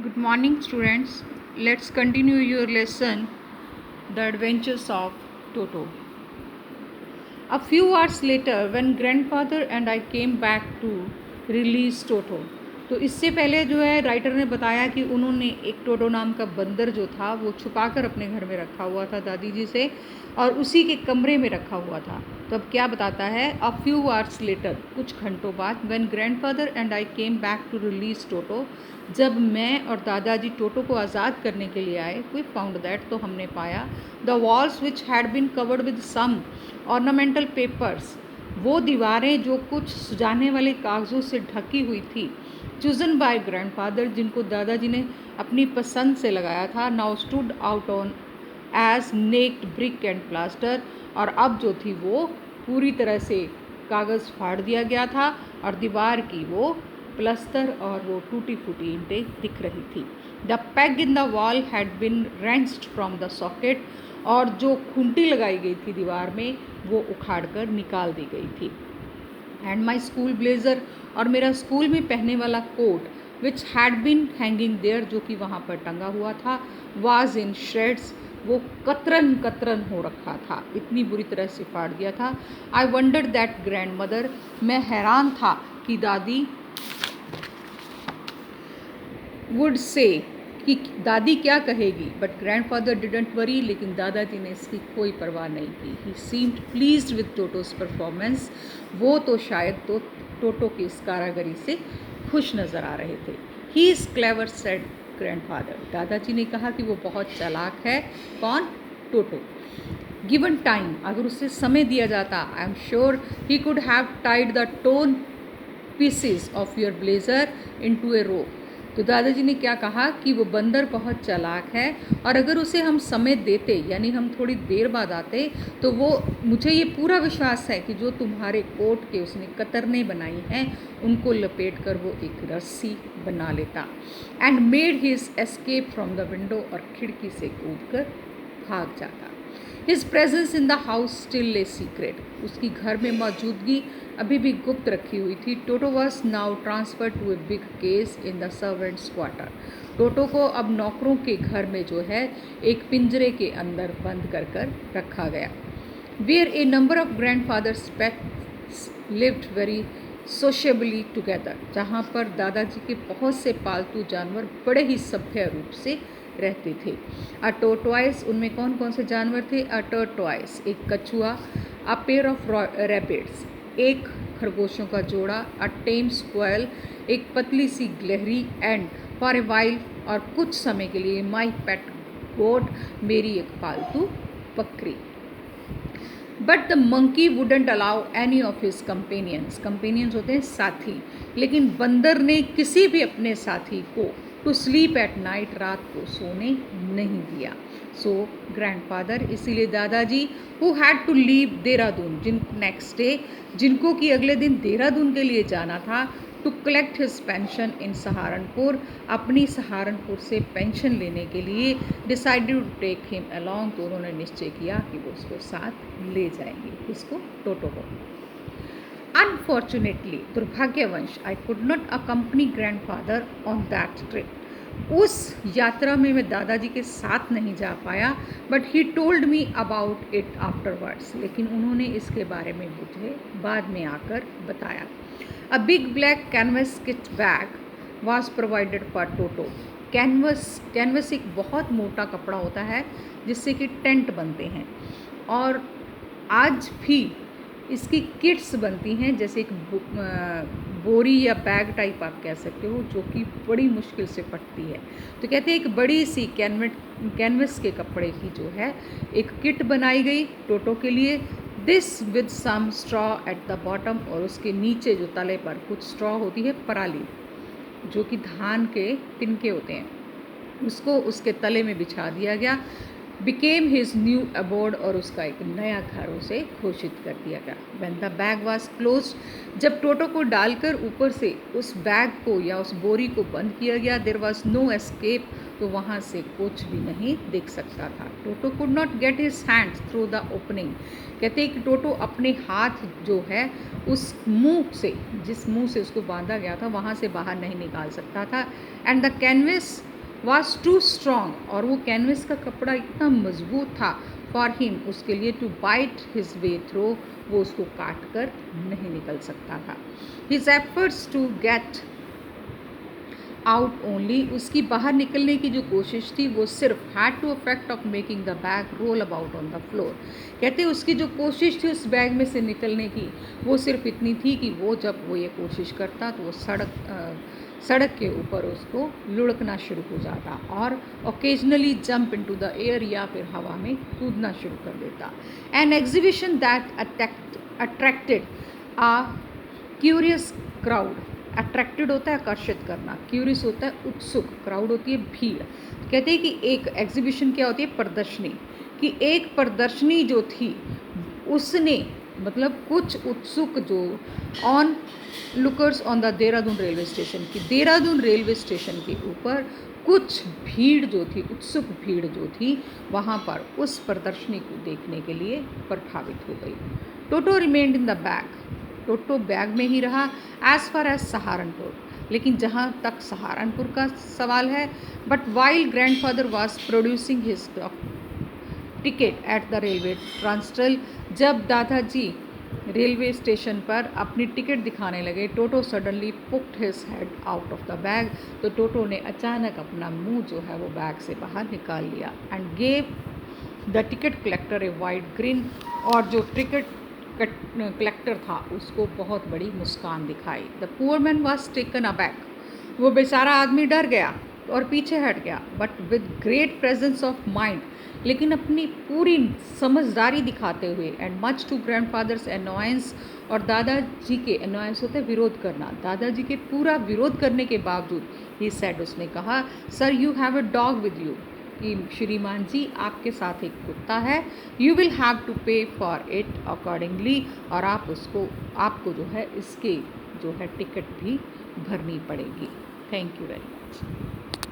Good morning, students. Let's continue your lesson, The Adventures of Toto. A few hours later, when grandfather and I came back to release Toto, तो इससे पहले जो है writer ने बताया कि उन्होंने एक टोटो नाम का बंदर जो था वो छुपाकर अपने घर में रखा हुआ था दादी जी से और उसी के कमरे में रखा हुआ था। तो अब क्या बताता है, अ फ्यू आवर्स लेटर, कुछ घंटों बाद, when grandfather and I came back to release Toto, जब मैं और दादाजी टोटो को आज़ाद करने के लिए आए, वी फाउंड दैट, तो हमने पाया, the walls which had been covered with some ornamental papers, वो दीवारें जो कुछ सुजाने वाले कागज़ों से ढकी हुई थी, चूजन बाय ग्रैंडफादर, जिनको दादाजी ने अपनी पसंद से लगाया था, now stood out on edge naked brick and plaster, और अब जो थी वो पूरी तरह से कागज़ फाड़ दिया गया था और दीवार की वो प्लस्तर और वो टूटी फूटी ईंटें दिख रही थी। The peg in the wall had been wrenched from the socket, और जो खूंटी लगाई गई थी दीवार में वो उखाड़ कर निकाल दी गई थी। एंड माई स्कूल ब्लेज़र, और मेरा स्कूल में पहनने वाला coat, which had been hanging there, जो कि वहाँ पर टंगा हुआ था, वाज इन श्रेड्स, वो कतरन कतरन हो रखा था, इतनी बुरी तरह से फाड़ दिया था। I wonder that grand mother, मैं हैरान था कि दादी वुड से, कि दादी क्या कहेगी, बट ग्रैंडफादर डिडंट वरी, लेकिन दादाजी ने इसकी कोई परवाह नहीं की। ही सीम्ड प्लीज्ड विद टोटोस परफॉर्मेंस, वो तो शायद तो टोटो की इस कारागरी से खुश नज़र आ रहे थे। He is clever, said grandfather, दादाजी ने कहा कि वो बहुत चालाक है। कौन? टोटो। गिवन टाइम, अगर उसे समय दिया जाता, I am sure he could have tied the torn pieces of your blazer into a rope, तो दादाजी ने क्या कहा कि वो बंदर बहुत चालाक है और अगर उसे हम समय देते, यानी हम थोड़ी देर बाद आते, तो वो, मुझे ये पूरा विश्वास है कि जो तुम्हारे कोट के उसने कतरने बनाई हैं उनको लपेट कर वो एक रस्सी बना लेता। And made his escape from the window, और खिड़की से कूद कर भाग जाता। His presence in the house still a secret, उसकी घर में मौजूदगी अभी भी गुप्त रखी हुई थी। Toto was now transfer to a big case in the servants quarter, Toto को अब नौकरों के घर में जो है एक पिंजरे के अंदर बंद कर कर रखा गया। Where a number of grandfather's pets lived very sociably together, जहाँ पर दादाजी के बहुत से पालतू जानवर बड़े ही सभ्य रूप से रहते थे। अ टोर्टोइस, उनमें कौन कौन से जानवर थे? अ टोर्टोइस, एक कछुआ, अ पेयर ऑफ रैबिट्स, एक खरगोशों का जोड़ा, अ टेम स्क्वेल, एक पतली सी गिलहरी, एंड फॉर ए वाइल, और कुछ समय के लिए, माई पेट गोट, मेरी एक पालतू बकरी। But the monkey wouldn't allow any of his companions, companions होते हैं साथी, लेकिन बंदर ने किसी भी अपने साथी को टू स्लीप एट नाइट, रात को सोने नहीं दिया। सो ग्रैंडफादर, इसीलिए दादाजी, who had to leave Dehradun, next day, जिनको कि अगले दिन देहरादून के लिए जाना था, to collect his pension in Saharanpur, अपनी सहारनपुर से पेंशन लेने के लिए, decided to take him along, तो उन्होंने निश्चय किया कि वो उसको साथ ले जाएंगे, किसको? टोटो को। अनफॉर्चुनेटली, दुर्भाग्यवंश, I could not accompany grandfather on that trip, उस यात्रा में मैं दादाजी के साथ नहीं जा पाया, but he told me about it afterwards, लेकिन उन्होंने इसके बारे में मुझे बाद में आकर बताया। A big black canvas kit bag was provided for Toto, canvas एक बहुत मोटा कपड़ा होता है जिससे कि टेंट बनते हैं, और आज भी इसकी किट्स बनती हैं, जैसे एक बोरी या बैग टाइप आप कह सकते हो, जो कि बड़ी मुश्किल से फटती है। तो कहते हैं एक बड़ी सी कैनवस के कपड़े की जो है एक किट बनाई गई टोटो के लिए, this with some straw at the bottom, और उसके नीचे जो तले पर कुछ स्ट्रॉ होती है, पराली, जो कि धान के तिनके होते हैं, उसको उसके तले में बिछा दिया गया। बिकेम हिज न्यू अबोर्ड, और उसका एक नया घर उसे घोषित कर दिया गया। When the bag was close, जब टोटो को डालकर ऊपर से उस बैग को या उस बोरी को बंद किया गया, देयर वाज नो एस्केप, तो वहाँ से कुछ भी नहीं दिख सकता था। Toto could not get his hands through the opening, कहते हैं कि टोटो अपने हाथ जो है उस मुंह से, जिस मुंह से उसको बांधा गया था, वहाँ से बाहर नहीं निकाल सकता था। And the canvas was too strong, और वो कैनवस का कपड़ा इतना मजबूत था फॉर हिम, उसके लिए, to bite his way through, वो उसको काट कर नहीं निकल सकता था। His efforts to get out only, उसकी बाहर निकलने की जो कोशिश थी वो सिर्फ had to effect of making the bag roll about on the floor. कहते उसकी जो कोशिश थी उस बैग में से निकलने की वो सिर्फ इतनी थी कि वो जब वो ये कोशिश करता तो वो सड़क के ऊपर उसको लुढ़कना शुरू हो जाता और occasionally jump into the air, या फिर हवा में कूदना शुरू कर देता। An exhibition that attracted a curious crowd, attracted होता है आकर्षित करना, क्यूरियस होता है उत्सुक, क्राउड होती है भीड़। कहते हैं कि एक एग्जीबिशन क्या होती है, प्रदर्शनी, कि एक प्रदर्शनी जो थी उसने, मतलब कुछ उत्सुक जो on lookers on the Dehradun railway station की, देहरादून रेलवे स्टेशन के ऊपर कुछ भीड़ जो थी, उत्सुक भीड़ जो थी वहाँ पर उस प्रदर्शनी को देखने के लिए प्रभावित हो गई। Toto remained in the bag, Toto bag में ही रहा एज फार एज सहारनपुर, लेकिन जहाँ तक सहारनपुर का सवाल है, but while grandfather was producing his ticket at the railway turnstile, जब दादाजी रेलवे स्टेशन पर अपनी टिकट दिखाने लगे, Toto suddenly poked his head out of the bag, तो टोटो ने अचानक अपना मुंह जो है वो बैग से बाहर निकाल लिया and gave the ticket collector a wide green, और जो टिकट कलेक्टर था उसको बहुत बड़ी मुस्कान दिखाई। The poor man was taken aback, वो बेचारा आदमी डर गया और पीछे हट गया, but with great presence of mind, लेकिन अपनी पूरी समझदारी दिखाते हुए, and much to grandfather's annoyance, और दादाजी के अनॉयंस होते विरोध करना, दादाजी के पूरा विरोध करने के बावजूद ही सेड, उसने कहा, sir you have a dog with you, कि श्रीमान जी आपके साथ एक कुत्ता है, यू विल हैव टू पे फॉर इट अकॉर्डिंगली, और आपको जो है इसके जो है टिकट भी भरनी पड़ेगी। Thank you very much.